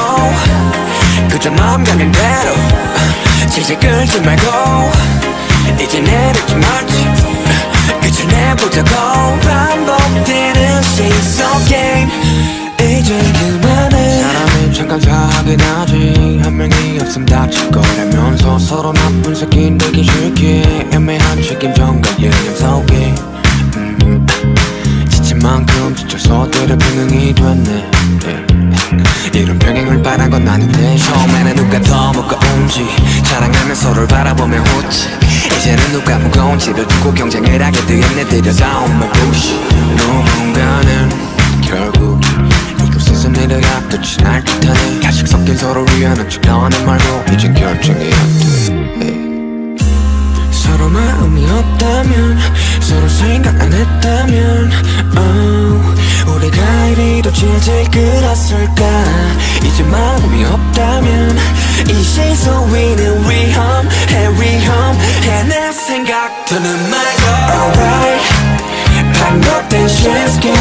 그저 마음 가는 대로 질질 끌지 말고 이제 내리지 말지 끝을 내보자고 반복되는 시선 게임 이제 그만해 사람이 잠깐 사하긴 하지 한 명이 없음 다칠 거라면서 서로 나쁜 새끼 되기 싫게 애매한 책임전과 예념 속에 지친 만큼 지쳐서 때려 병행이 됐네 이런 병행을 바란 건 아닌데 처음에는 누가 더 무거운지 자랑하며 서로를 바라보며 웃지 이제는 누가 무거운지를 두고 경쟁을 하게 되었네 들여다온 말부시 누군가는 결국 이곳에서 내려야 끝이 날 듯하네 가식 섞인 서로를 위하는 척 너는 말고 이젠 결정해야 돼 서로 마음이 없다면 서로 생각 안 했다면 우리가 이리도 질질 끌었을까 이제 마음이 없다면 이 시선 위는 위험해 내 생각 더는 말고 Alright 반복된 시스템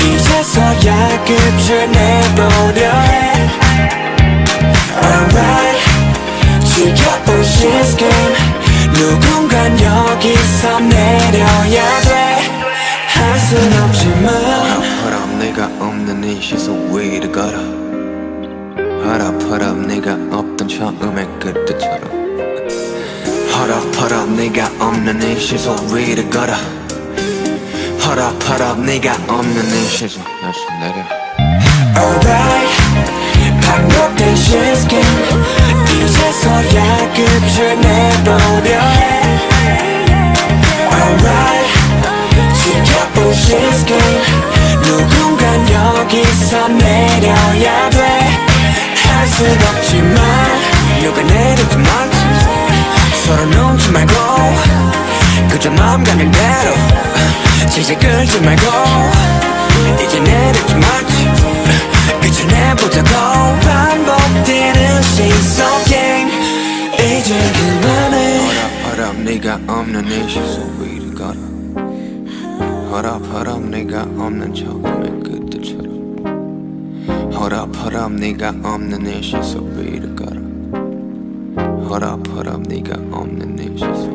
이제서야 끝을 내보려 해 Alright 지켜볼 시스템 누군간 여기서 내려야 돼 할 순 없지만 허랍 네가 없는 이 시속 위를 걸어 허랍 네가 없던 처음의 그때처럼 허랍 네가 없는 이 시속 위를 걸어 허랍 네가 없는 이 시속 다시 내려 Alright 반복된 시스템 이제서야 끝을 내보려 해 Alright 지켜본 시스템 누군간 여기서 내려야 돼 할 순 없지만 누가 내리든 말지 서로 넘지 말고 그저 마음 가는 대로 질질 끌지 말고 이제 내리지 말지 끝을 내보자고 반복되는 시속 게임 이제 그만해 허랍 네가 없는 이 시속 위를 걸어 허랍 네가 없는 처음의 그때처럼 허랍 네가 없는 이 시속 위를 걸어 허랍 네가 없는 이 시속